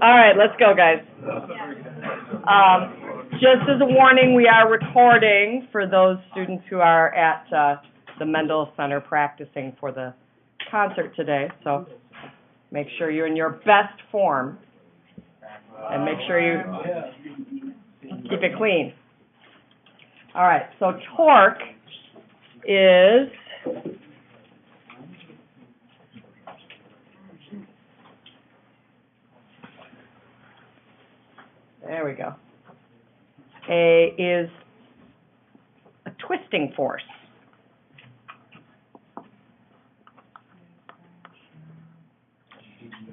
All right, let's go, guys. Just as a warning, we are recording for those students who are at the Mendel Center practicing for the concert today. So make sure you're in your best form and make sure you keep it clean. All right, so torque is there we go. Is a twisting force.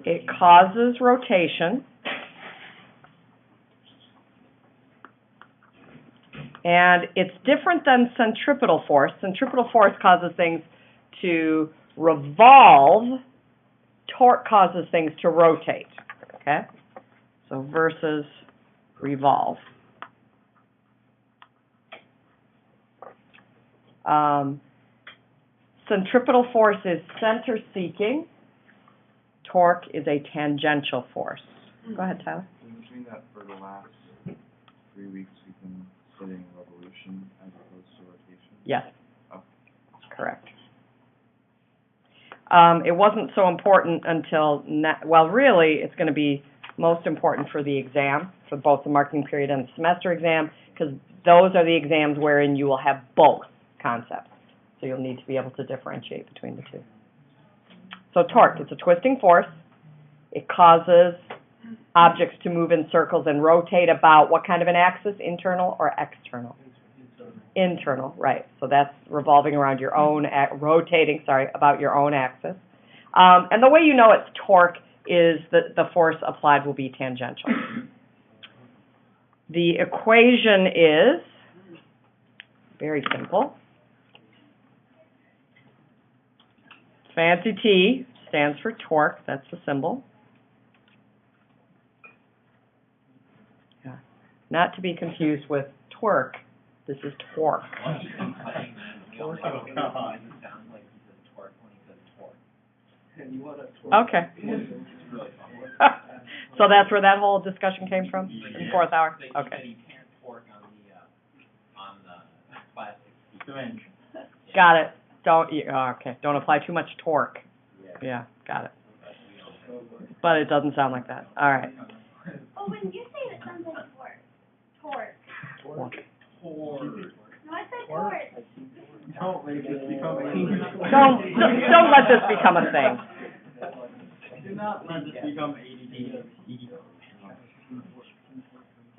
It causes rotation, and it's different than centripetal force. Centripetal force causes things to revolve. Torque causes things to rotate. Okay? So versus revolve. Centripetal force is center-seeking. Torque is a tangential force. Go ahead, Tyler. In between that, for the last 3 weeks, we've been studying revolution as opposed to rotation? Yes. Oh. Correct. It wasn't so important until, well, really, it's going to be most important for the exam, for both the marking period and the semester exam, because those are the exams wherein you will have both concepts. So you'll need to be able to differentiate between the two. So torque, it's a twisting force. It causes objects to move in circles and rotate about what kind of an axis, internal or external? Internal, right. So that's revolving around your own, rotating, about your own axis. And the way you know it's torque is that the force applied will be tangential. The equation is very simple. Fancy T stands for torque. That's the symbol. Yeah. Not to be confused with twerk. This is torque. Okay. So that's where that whole discussion came from in fourth hour? Okay. Got it. Don't apply too much torque. Yeah, got it. But it doesn't sound like that. All right. Oh, when you say it sounds like torque. Torque. No, I said torque. Don't let this become Don't let this become a thing. Do not let this become ADD.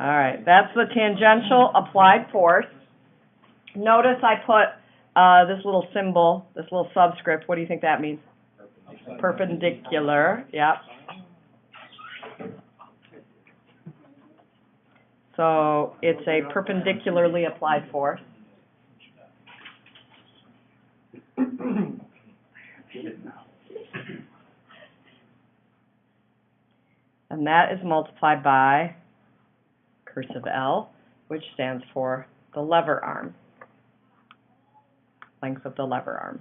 All right, that's the tangential applied force. Notice I put this little symbol, this little subscript. What do you think that means? Perpendicular, yep. So it's a perpendicularly applied force. And that is multiplied by cursive L, which stands for the lever arm, length of the lever arm.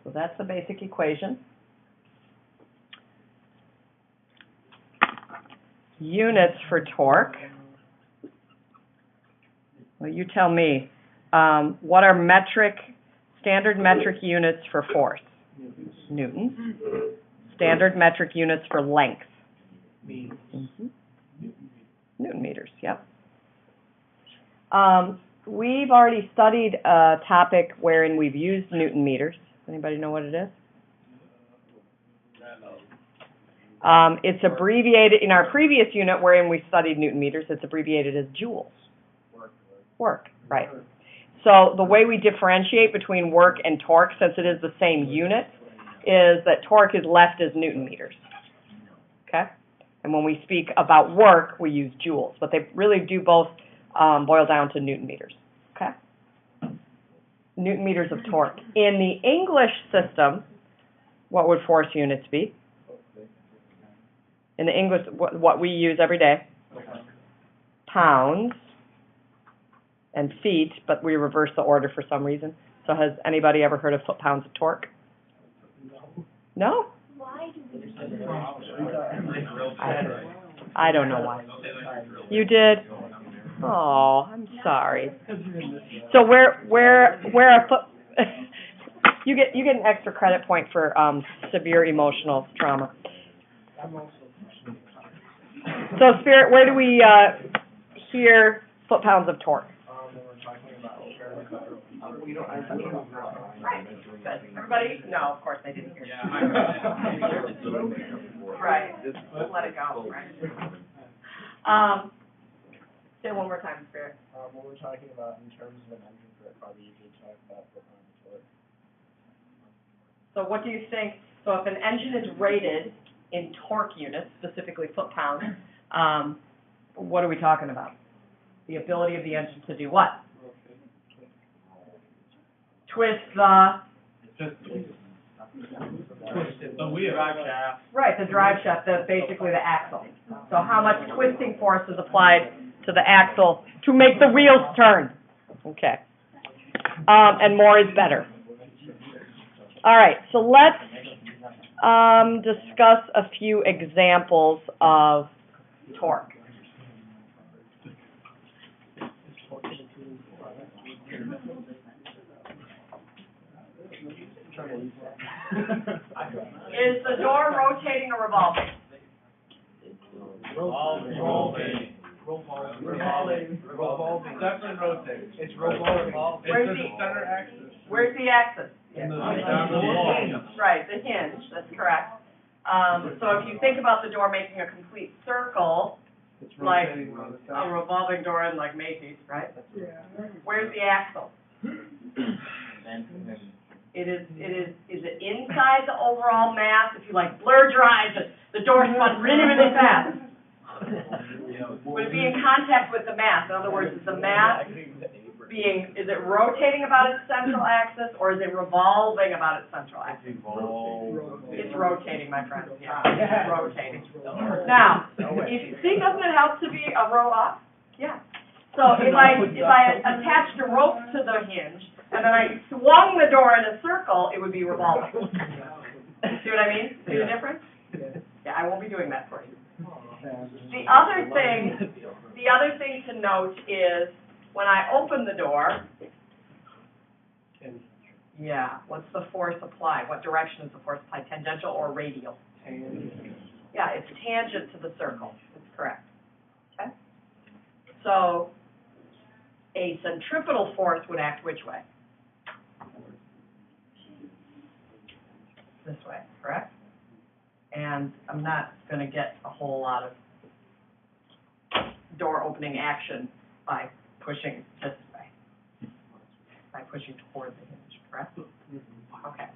So that's the basic equation. Units for torque. Well, you tell me. What are standard metric units for force? Newtons. Standard metric units for length? Mm-hmm. Newton meters, yep. We've already studied a topic wherein we've used Newton meters. Anybody know what it is? It's abbreviated in our previous unit wherein we studied Newton meters. It's abbreviated as joules. Work, right. So the way we differentiate between work and torque, since it is the same unit, is that torque is left as Newton meters. Okay? And when we speak about work, we use joules. But they really do both boil down to Newton meters. Okay? Newton meters of torque. In the English system, what would force units be? In the English, what we use every day? Pounds and feet, but we reverse the order for some reason. So has anybody ever heard of foot-pounds of torque? No? Why do we I don't know why. You did? Oh, I'm sorry. So where a foot, you get an extra credit point for, severe emotional trauma. So Spirit, where do we, hear foot-pounds of torque? Right, good. Everybody? No, of course they didn't hear. Right, let it go, right? Say it one more time, Spirit. When we're talking about in terms of an engine grip, probably usually talk about foot-pounds of torque. So what do you think, so if an engine is rated in torque units, specifically foot-pounds, what are we talking about? The ability of the engine to do what? Twist the... The wheel. Drive shaft. Right, the drive shaft, basically the axle. So how much twisting force is applied to the axle to make the wheels turn? Okay. And more is better. All right, so let's discuss a few examples of torque. Is the door rotating or revolving? Revolving. Definitely rotating. It's revolving. Where's It's the center axis. Where's the axis? Down the wall. Right, the hinge, that's correct. So if you think about the door making a complete circle, It's like rotating on the a side. revolving door in like Macy's, right? Where's the axle? Is it inside the overall mass? If you like blurred your eyes, the door spun really, really fast. Would it be in contact with the mass? In other words, is the mass is it rotating about its central axis, or is it revolving about its central axis? It's rotating, my friends, yeah, it's rotating. Now, see, doesn't it help to be a row up? Yeah. So if I attached a rope to the hinge, and then I swung the door in a circle, it would be revolving. See what I mean? See the difference? Yeah, I won't be doing that for you. The other thing to note is, when I open the door, yeah, what's the force applied? What direction is the force applied? Tangential or radial? Yeah, it's tangent to the circle. That's correct. Okay? So, a centripetal force would act which way? This way, correct? And I'm not going to get a whole lot of door opening action by pushing this way, by pushing toward the hinge, correct? Okay.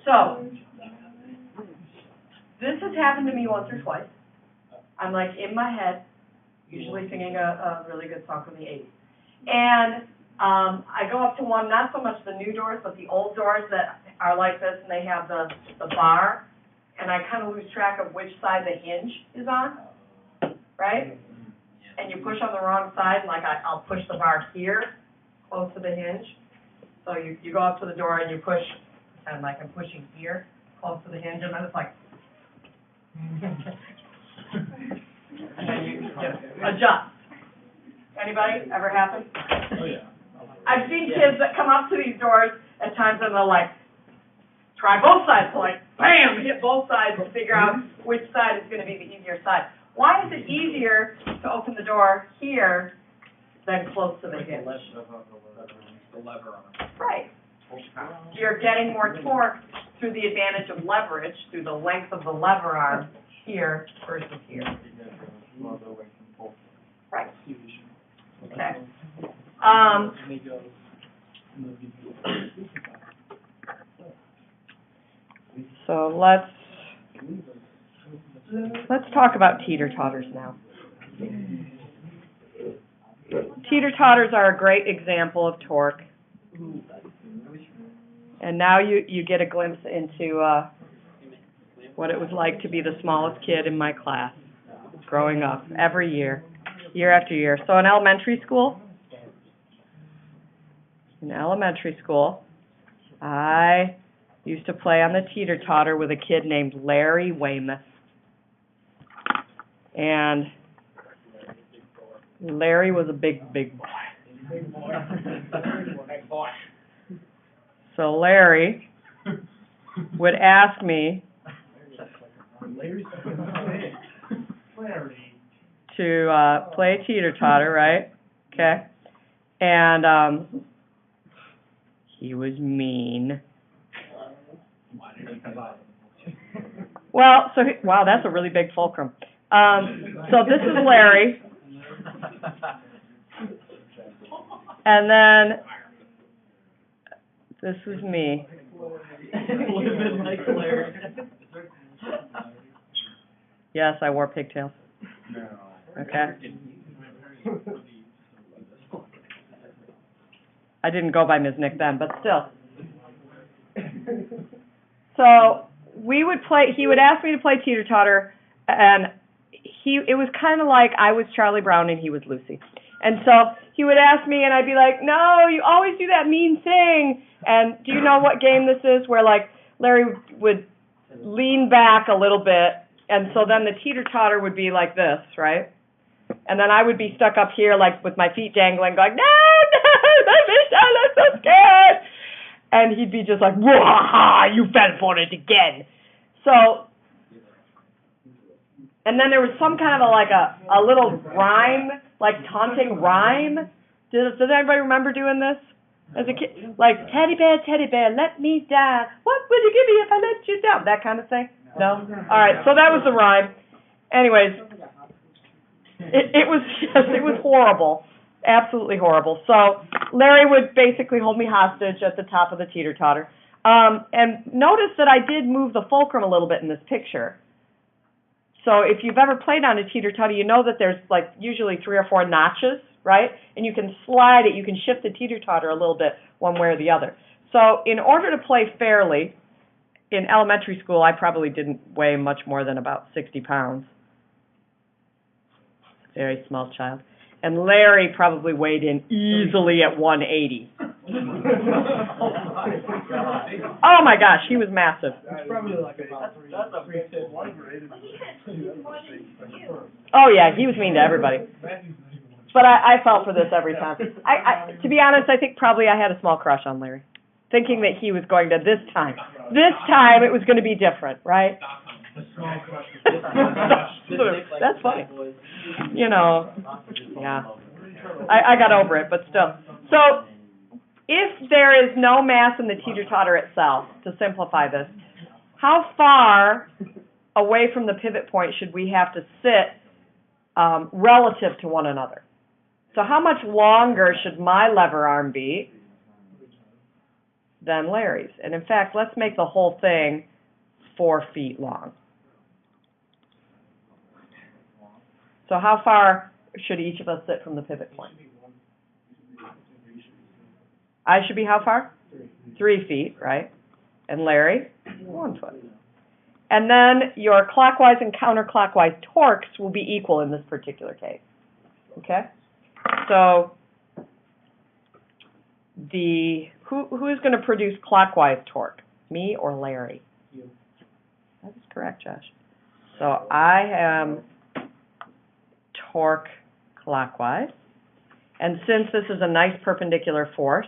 So, this has happened to me once or twice. I'm like in my head, usually singing a really good song from the 80s. And I go up to one, not so much the new doors, but the old doors that are like this, and they have the bar, and I kind of lose track of which side the hinge is on, right? And you push on the wrong side, and like I'll push the bar here, close to the hinge. So you go up to the door and you push, and like I'm pushing here, close to the hinge, and then it's like, and then you adjust. Anybody ever happen? Oh, yeah. I've seen kids that come up to these doors at times and they'll like, try both sides, so like, bam, hit both sides to figure out which side is going to be the easier side. Why is it easier to open the door here than close to the hinge? The lever on it. Right. You're getting more torque through the advantage of leverage, through the length of the lever arm here versus here. Right. Okay. So let's talk about teeter-totters now. Teeter-totters are a great example of torque. And now you get a glimpse into what it was like to be the smallest kid in my class growing up every year, year after year. So in elementary school, I used to play on the teeter-totter with a kid named Larry Weymouth. And Larry was a big, big boy. Big boy. Big boy. So Larry would ask me Larry's Larry. to play teeter-totter, right? Okay. And he was mean. Well, wow, that's a really big fulcrum. So this is Larry. And then this is me. Yes, I wore pigtails. Okay. I didn't go by Ms. Nick then, but still. So we would play, he would ask me to play teeter-totter, and it was kind of like I was Charlie Brown and he was Lucy. And so he would ask me, and I'd be like, no, you always do that mean thing. And do you know what game this is? Where, like, Larry would lean back a little bit, and so then the teeter-totter would be like this, right? And then I would be stuck up here, like, with my feet dangling, going, no, Michelle, I'm so scared. And he'd be just like, wah, you fell for it again. So, and then there was some kind of a little rhyme, like taunting rhyme. Does anybody remember doing this as a kid? Like, teddy bear, let me down. What would you give me if I let you down? That kind of thing? No? All right, so that was the rhyme. Anyways, it was horrible. Absolutely horrible. So Larry would basically hold me hostage at the top of the teeter-totter. And notice that I did move the fulcrum a little bit in this picture. So if you've ever played on a teeter-totter, you know that there's like usually 3 or 4 notches, right? And you can slide it, you can shift the teeter-totter a little bit one way or the other. So in order to play fairly, in elementary school, I probably didn't weigh much more than about 60 pounds. Very small child. And Larry probably weighed in easily at 180. Oh my gosh, he was massive. It's probably like about three. Oh yeah, he was mean to everybody. But I fell for this every time. To be honest, I think probably I had a small crush on Larry, thinking that he was going to this time it was going to be different, right? That's funny. You know, yeah. I got over it, but still. So, if there is no mass in the teeter-totter itself, to simplify this, how far away from the pivot point should we have to sit relative to one another? So how much longer should my lever arm be than Larry's? And in fact, let's make the whole thing 4 feet long. So how far should each of us sit from the pivot point? I should be how far? 3 feet, right? And Larry? 1 foot. And then your clockwise and counterclockwise torques will be equal in this particular case. Okay? So who is going to produce clockwise torque? Me or Larry? You. That is correct, Josh. So I am torque clockwise. And since this is a nice perpendicular force,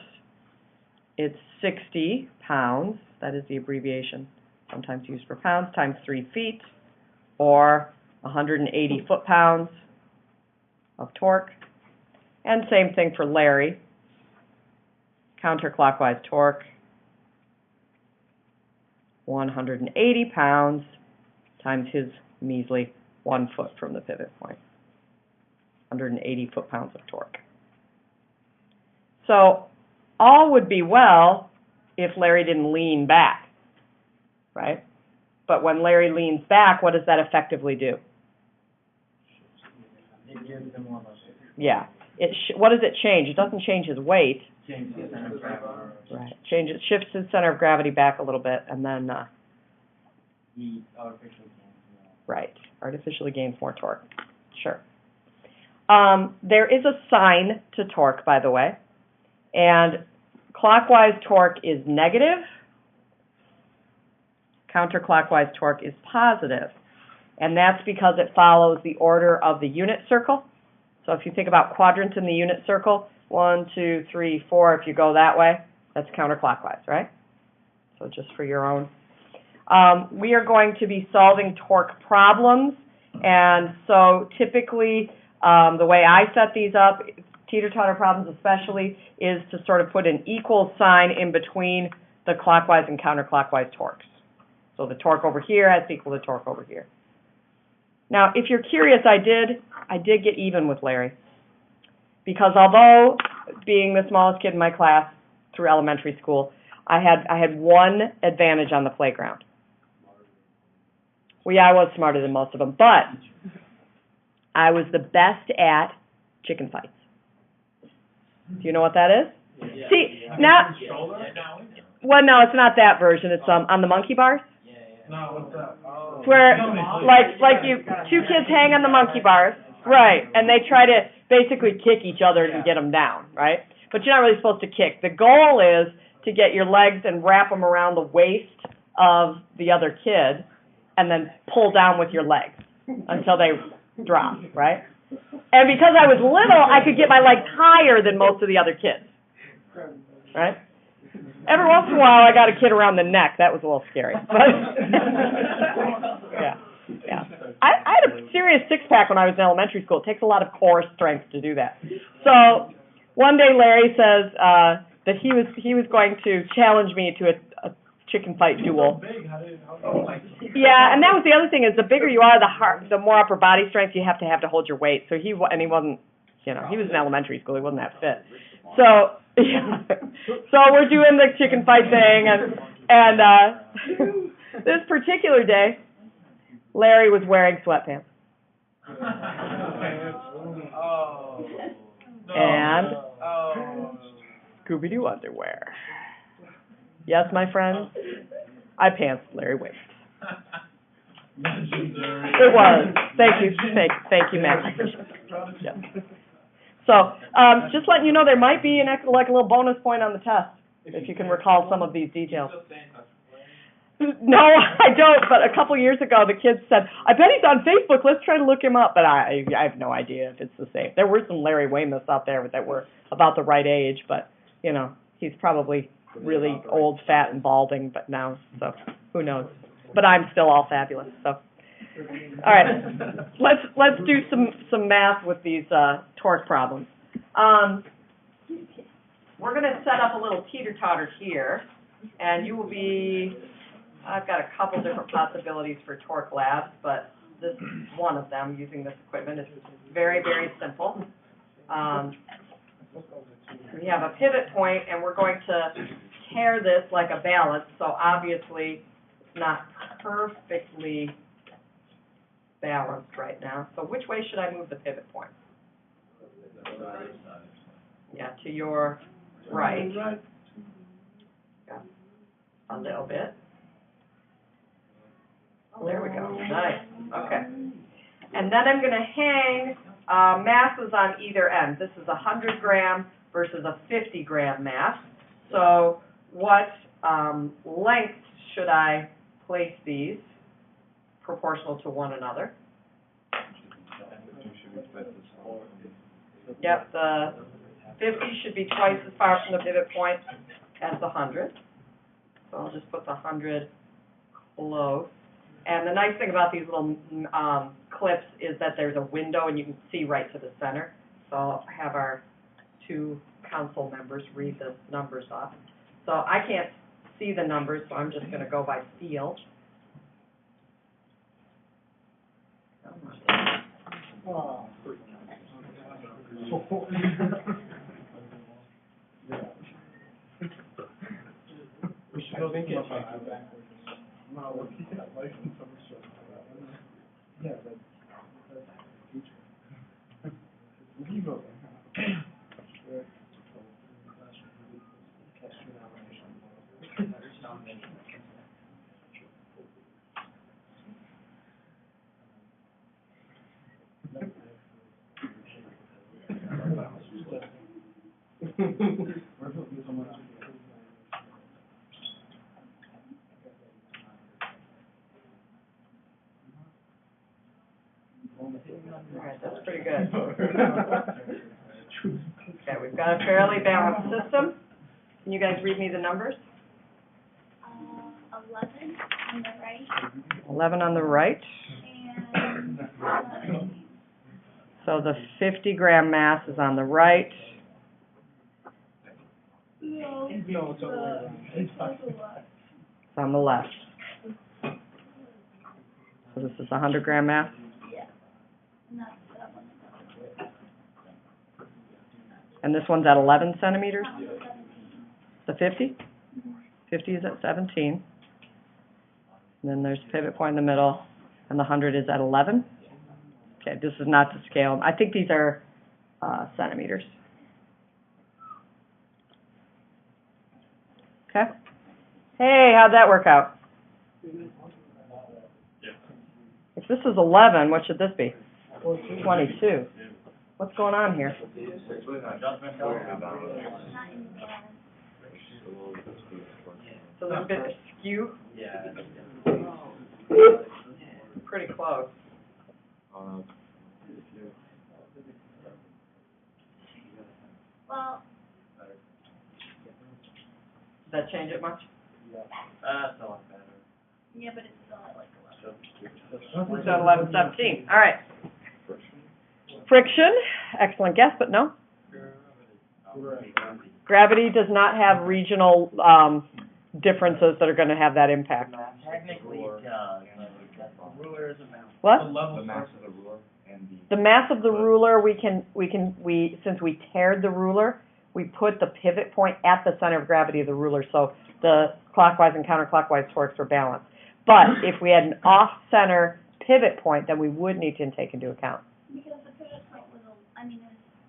it's 60 pounds, that is the abbreviation sometimes used for pounds, times 3 feet, or 180 foot-pounds of torque. And same thing for Larry, counterclockwise torque, 180 pounds times his measly 1 foot from the pivot point, 180 foot-pounds of torque. So all would be well if Larry didn't lean back, right? But when Larry leans back, what does that effectively do? It gives them more muscle. Yeah. What does it change? It doesn't change his weight. Change the center of gravity. Right. Shifts his center of gravity back a little bit, and then He artificially gains more. right, artificially gains more torque. Sure. There is a sign to torque, by the way, and clockwise torque is negative. Counterclockwise torque is positive. And that's because it follows the order of the unit circle. So if you think about quadrants in the unit circle, 1, 2, 3, 4, if you go that way, that's counterclockwise, right? So just for your own. We are going to be solving torque problems, and so typically the way I set these up, teeter-totter problems especially, is to sort of put an equal sign in between the clockwise and counterclockwise torques. So the torque over here has to equal the torque over here. Now, if you're curious, I did get even with Larry, because although being the smallest kid in my class through elementary school, I had one advantage on the playground. Well, yeah, I was smarter than most of them, but I was the best at chicken fights. Do you know what that is? Yeah. See, now, well, no, it's not that version. It's on the monkey bars. No, what's that? Oh. It's where, like you, two kids hang on the monkey bars, right, and they try to basically kick each other and get them down, right? But you're not really supposed to kick. The goal is to get your legs and wrap them around the waist of the other kid, and then pull down with your legs until they drop, right? And because I was little, I could get my legs higher than most of the other kids, right? Every once in a while, I got a kid around the neck. That was a little scary. But yeah. I had a serious six-pack when I was in elementary school. It takes a lot of core strength to do that. So one day, Larry says that he was going to challenge me to a chicken fight duel. Yeah, and that was the other thing is the bigger you are, the more upper body strength you have to hold your weight. So he wasn't, he was in elementary school. He wasn't that fit. So yeah. So we're doing the chicken fight thing, and this particular day, Larry was wearing sweatpants. And Scooby-Doo underwear. Yes, my friends, I pantsed Larry Wade. It was. Thank you, Matt. Yeah. So, just letting you know, there might be a little bonus point on the test, if you can recall some of these details. No, I don't, but a couple years ago, the kids said, I bet he's on Facebook, let's try to look him up, but I have no idea if it's the same. There were some Larry Weymouths out there that were about the right age, but, he's probably really old, fat, and balding, but now, so who knows. But I'm still all fabulous, so. All right, let's do some math with these torque problems. We're going to set up a little teeter-totter here, and you will be, I've got a couple different possibilities for torque labs, but this is one of them using this equipment. It's very, very simple. We have a pivot point, and we're going to tear this like a balance, so obviously it's not perfectly balanced right now. So which way should I move the pivot point? Yeah, to your right. Yeah, a little bit. Oh, there we go. Nice. Okay. And then I'm going to hang masses on either end. This is a 100-gram versus a 50-gram mass. So what length should I place these proportional to one another? Yep, the 50 should be twice as far from the pivot point as the 100. So I'll just put the 100 close. And the nice thing about these little clips is that there's a window and you can see right to the center. So I'll have our two council members read the numbers off. So I can't see the numbers, so I'm just going to go by feel. Oh. We should go think it. No, we'll keep that license on the show. Yeah, but that's the teacher. You go there. right, that's pretty good. Okay, we've got a fairly balanced system. Can you guys read me the numbers? 11 on the right 11 on the right. and 17. So the 50-gram mass is on the right. No, No, it's all the way around. it's a lot. It's on the left. So this is the 100-gram mass. Yeah. Not that one. And this one's at 11 centimeters. That one's 17. The 50? 50 is at 17. And then there's pivot point in the middle, and the 100 is at 11. Okay, this is not to scale. I think these are centimeters. Okay. Hey, how'd that work out? If this is 11, what should this be? 22. What's going on here? It's really not totally balanced. Not in the It's a little bit skewed towards the- So there's a bit of skew. Pretty close. if you, Well, Does that change it much? That's a lot better. yeah, but it's still at like 11. So 11, 17. All right. Friction, excellent guess, but no. Gravity does not have regional differences that are going to have that impact. Technically it does, but the ruler is a mountain. What? the mass of the ruler and The mass of the ruler, since we tared the ruler, we put the pivot point at the center of gravity of the ruler, so the clockwise and counterclockwise torques are balanced. But if we had an off-center pivot point, then we would need to take into account. Because the pivot point was, it's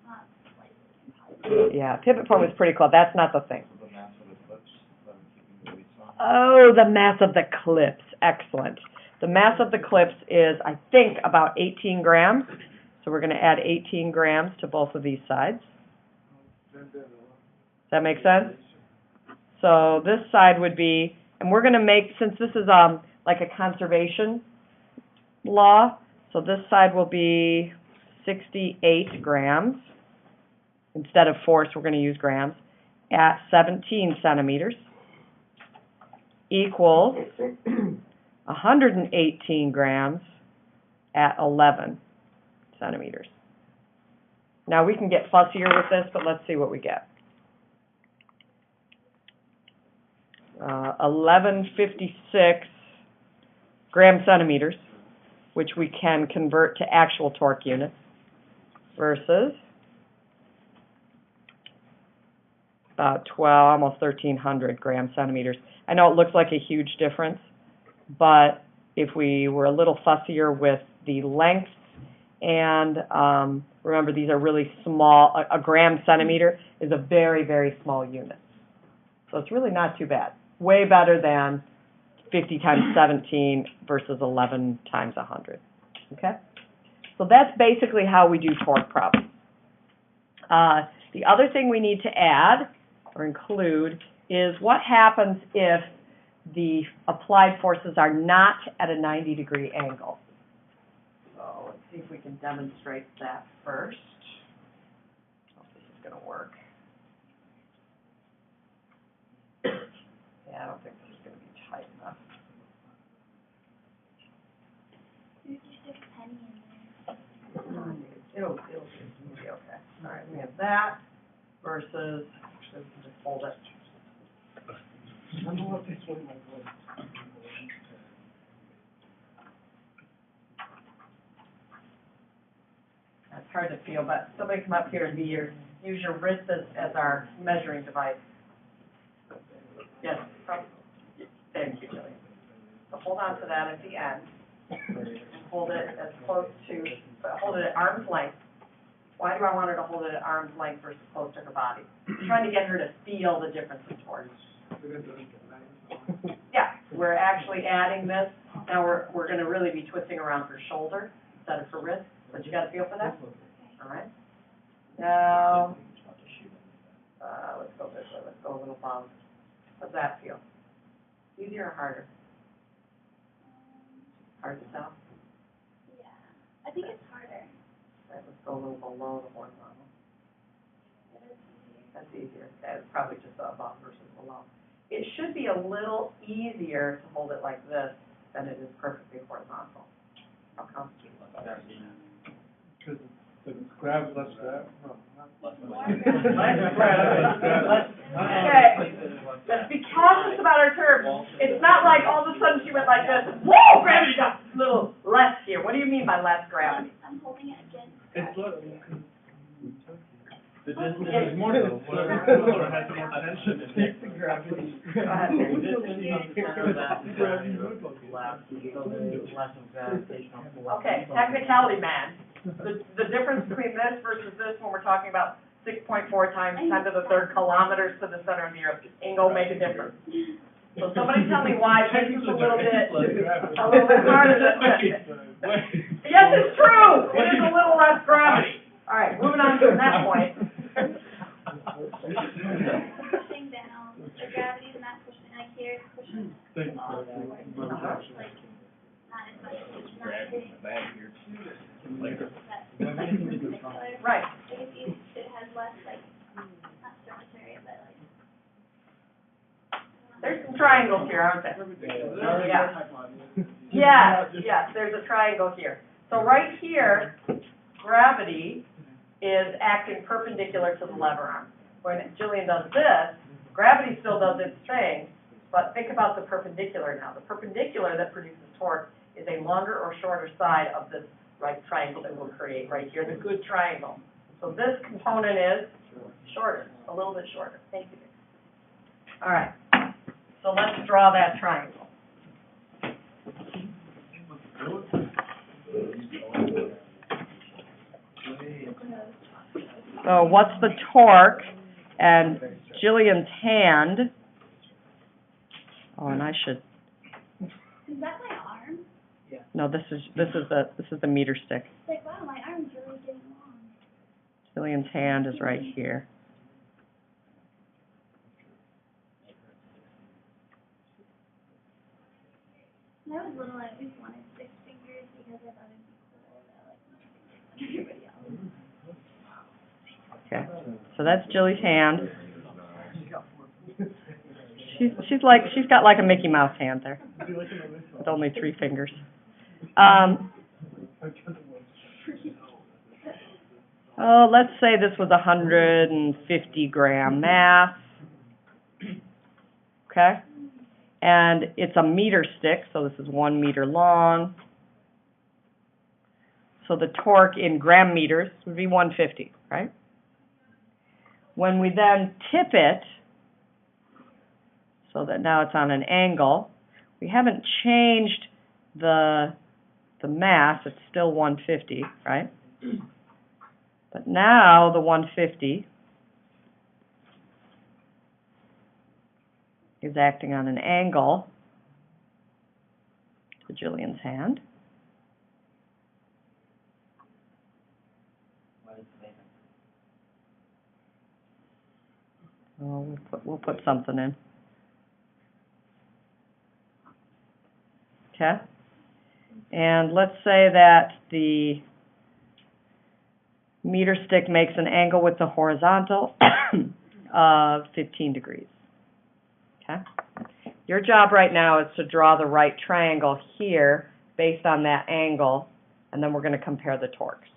not slightly. Yeah, pivot point was pretty close. That's not the thing. the mass of the clips that I'm keeping the weights on. Oh, the mass of the clips. Excellent. The mass of the clips is, I think, about 18 grams. So we're going to add 18 grams to both of these sides. Does that make sense? So this side would be, and we're going to make, since this is like a conservation law, so this side will be 68 grams. Instead of force, we're going to use grams, at 17 centimeters, equals 118 grams at 11 centimeters. Now we can get fussier with this, but let's see what we get. 1156 gram centimeters, which we can convert to actual torque units, versus about 12, almost 1,300 gram centimeters. I know it looks like a huge difference, but if we were a little fussier with the lengths, and remember these are really small, a gram centimeter is a very, very small unit. So it's really not too bad. Way better than 50 times 17 versus 11 times 100. Okay? So that's basically how we do torque problems. The other thing we need to add or include is what happens if the applied forces are not at a 90-degree angle. So let's see if we can demonstrate that first. I don't know if this is going to work. Yeah, I don't think this is going to be tight enough. You just stick a penny in there. It'll be okay. All right, we have that versus, just hold it. I don't know if they swing my voice. It's hard to feel, but somebody come up here and use your wrist as our measuring device. Yes, thank you, Jillian. So hold on to that at the end. And hold it as close to, hold it at arm's length. Why do I want her to hold it at arm's length versus close to her body? I'm trying to get her to feel the difference in torque. Yeah, we're actually adding this. Now we're going to really be twisting around her shoulder instead of her wrist. But you got a feel for that? All right. Now, let's go this way. Let's go a little above. How's that feel? Easier or harder? Hard to tell? Yeah. I think it's harder. Let's go a little below the horizontal. But it's easier. That's easier. Okay, it's probably just above versus below. It should be a little easier to hold it like this than it is perfectly horizontal. How come? Because the grab, less grab, no, not. Okay, let's be cautious about our terms. It's not like all of a sudden she went like this, whoa, gravity got a little less here. What do you mean by less gravity? I'm holding it against. It's what? The distance It's is more than ruler has more tension in it. The gravity. Go ahead. The distance from the center of that is less, so there's less of gravitational force. Okay, technicality, man. The difference between this versus this when we're talking about 6.4 times 10 to the third kilometers to the center of the earth ain't gonna make a difference. So somebody tell me why this is a little bit harder than this. Yes, it's true. It is a little less gravity. All right, moving on from that point. Pushing down, the gravity's not pushing, like here, it's pushing all the way. Like, not as much, it's not hitting. Right. Like, it has less, like, not surface area, but like. There's some triangles here, aren't there? Yeah. Yes, there's a triangle here. So right here, gravity is acting perpendicular to the lever arm. When Jillian does this, gravity still does its thing, but think about the perpendicular now. The perpendicular that produces torque is a longer or shorter side of this right triangle that we'll create right here, the good triangle. So this component is shorter, a little bit shorter. Thank you. All right, so let's draw that triangle. So what's the torque? And Jillian's hand, oh, and I should, Is that my arm? no, this is the meter stick. It's like, wow, my arm's really getting long. Jillian's hand is right here. When I was little, I always wanted 6 fingers because I thought it'd be cool that I like everybody else. Okay, so that's Jilly's hand. She's got like a Mickey Mouse hand there, with only 3 fingers. Oh, let's say this was 150 gram mass. Okay, and it's a meter stick, so this is 1 meter long. So the torque in gram meters would be 150, right? When we then tip it, so that now it's on an angle, we haven't changed the mass, it's still 150, right? But now the 150 is acting on an angle to Jillian's hand. Oh, we'll put something in. Okay? And let's say that the meter stick makes an angle with the horizontal of 15 degrees. Okay? Your job right now is to draw the right triangle here based on that angle, and then we're going to compare the torques.